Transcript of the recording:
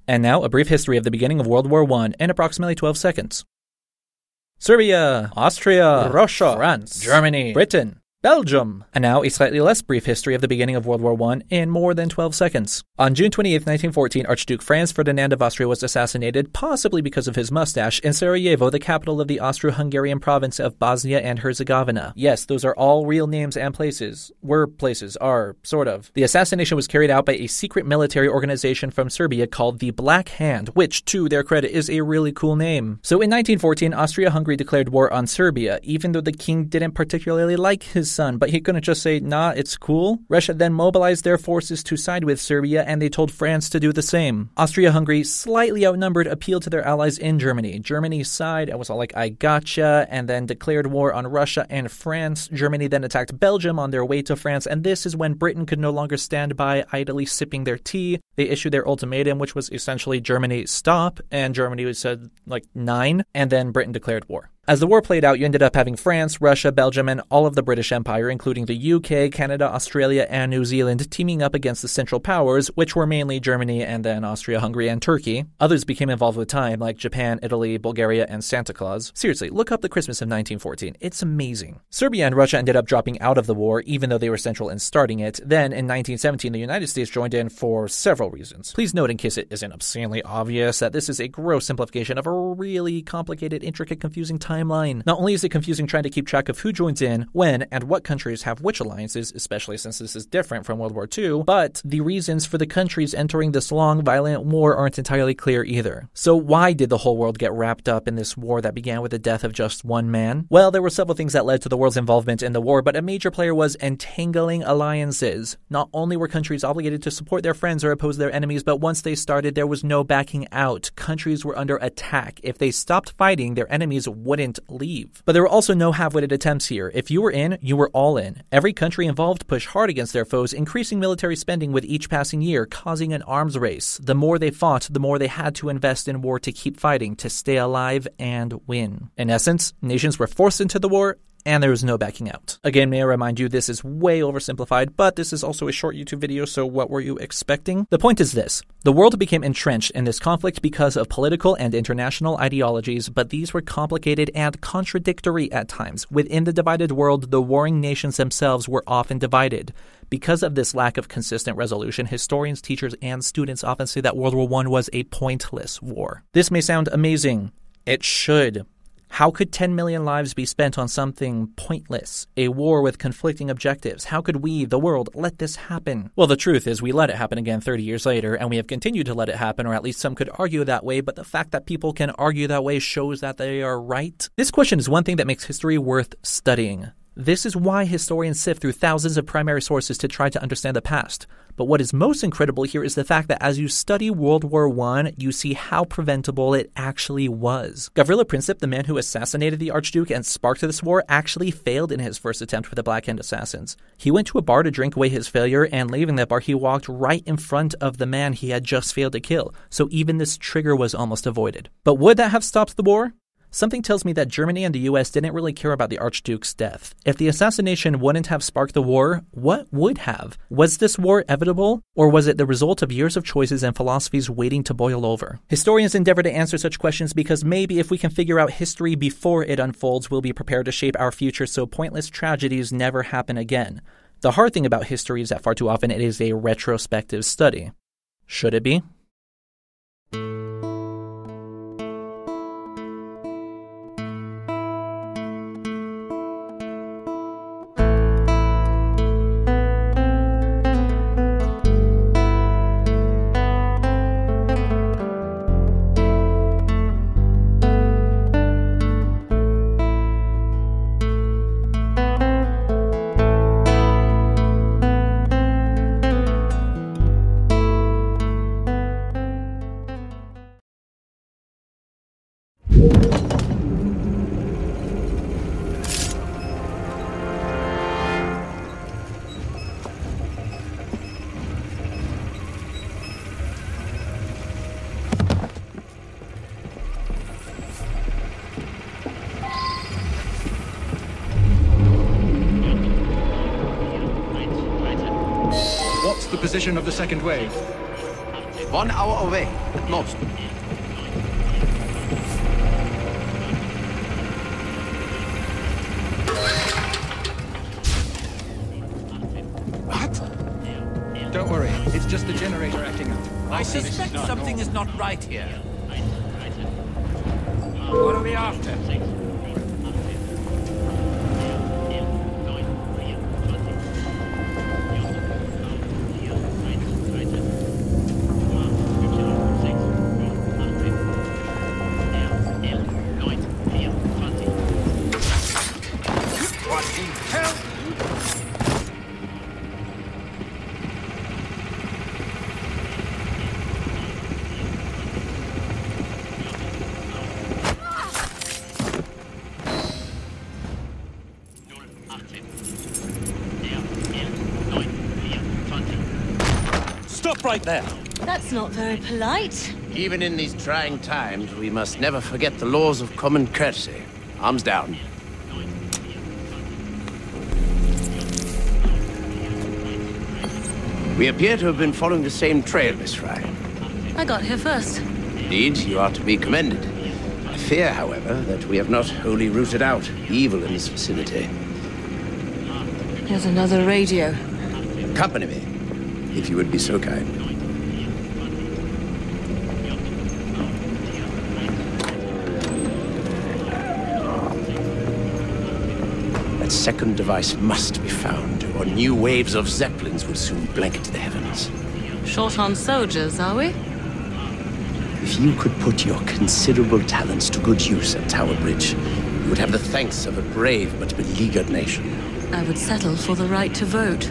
And now, a brief history of the beginning of World War I in approximately 12 seconds. Serbia, Austria, Russia, France, Germany, Britain, Belgium. And now, a slightly less brief history of the beginning of World War I in more than 12 seconds. On June 28, 1914, Archduke Franz Ferdinand of Austria was assassinated, possibly because of his mustache, in Sarajevo, the capital of the Austro-Hungarian province of Bosnia and Herzegovina. Yes, those are all real names and places. Are, sort of. The assassination was carried out by a secret military organization from Serbia called the Black Hand, which, to their credit, is a really cool name. So in 1914, Austria-Hungary declared war on Serbia, even though the king didn't particularly like his son, but he couldn't just say, nah, it's cool. Russia then mobilized their forces to side with Serbia, and they told France to do the same. Austria-Hungary, slightly outnumbered, appealed to their allies in Germany. Germany sighed and was all like, I gotcha, and then declared war on Russia and France. Germany then attacked Belgium on their way to France, and this is when Britain could no longer stand by idly sipping their tea. They issued their ultimatum, which was essentially Germany, stop, and Germany said, 9, and then Britain declared war. As the war played out, you ended up having France, Russia, Belgium, and all of the British Empire, including the UK, Canada, Australia, and New Zealand, teaming up against the Central Powers, which were mainly Germany and then Austria, Hungary, and Turkey. Others became involved with time, like Japan, Italy, Bulgaria, and Santa Claus. Seriously, look up the Christmas of 1914. It's amazing. Serbia and Russia ended up dropping out of the war, even though they were central in starting it. Then, in 1917, the United States joined in for several reasons. Please note, in case it isn't obscenely obvious, that this is a gross simplification of a really complicated, intricate, confusing timeline. Not only is it confusing trying to keep track of who joins in, when, and what countries have which alliances, especially since this is different from World War II, but the reasons for the countries entering this long, violent war aren't entirely clear either. So why did the whole world get wrapped up in this war that began with the death of just one man? Well, there were several things that led to the world's involvement in the war, but a major player was entangling alliances. Not only were countries obligated to support their friends or oppose their enemies, but once they started, there was no backing out. Countries were under attack. If they stopped fighting, their enemies wouldn't leave. But there were also no half-witted attempts here. If you were in, you were all in. Every country involved pushed hard against their foes, increasing military spending with each passing year, causing an arms race. The more they fought, the more they had to invest in war to keep fighting, to stay alive and win. In essence, nations were forced into the war, and there was no backing out. Again, may I remind you, this is way oversimplified, but this is also a short YouTube video, so what were you expecting? The point is this. The world became entrenched in this conflict because of political and international ideologies, but these were complicated and contradictory at times. Within the divided world, the warring nations themselves were often divided. Because of this lack of consistent resolution, historians, teachers, and students often say that World War I was a pointless war. This may sound amazing. It should. How could 10 million lives be spent on something pointless? A war with conflicting objectives. How could we, the world, let this happen? Well, the truth is we let it happen again 30 years later, and we have continued to let it happen, or at least some could argue that way, but the fact that people can argue that way shows that they are right. This question is one thing that makes history worth studying. This is why historians sift through thousands of primary sources to try to understand the past. But what is most incredible here is the fact that as you study World War I, you see how preventable it actually was. Gavrilo Princip, the man who assassinated the Archduke and sparked this war, actually failed in his first attempt with the Black Hand assassins. He went to a bar to drink away his failure, and leaving that bar, he walked right in front of the man he had just failed to kill. So even this trigger was almost avoided. But would that have stopped the war? Something tells me that Germany and the US didn't really care about the Archduke's death. If the assassination wouldn't have sparked the war, what would have? Was this war inevitable, or was it the result of years of choices and philosophies waiting to boil over? Historians endeavor to answer such questions because maybe if we can figure out history before it unfolds, we'll be prepared to shape our future so pointless tragedies never happen again. The hard thing about history is that far too often it is a retrospective study. Should it be? What's the position of the second wave? 1 hour away, at most. What? Don't worry, it's just the generator acting up. I suspect something is not right here. What are we after? Stop right there! That's not very polite. Even in these trying times, we must never forget the laws of common courtesy. Arms down. We appear to have been following the same trail, Miss Fry. I got here first. Indeed, you are to be commended. I fear, however, that we have not wholly rooted out evil in this vicinity. There's another radio. Accompany me, if you would be so kind. That second device must be found, or new waves of Zeppelins will soon blanket the heavens. Short on soldiers, are we? If you could put your considerable talents to good use at Tower Bridge, you would have the thanks of a brave but beleaguered nation. I would settle for the right to vote.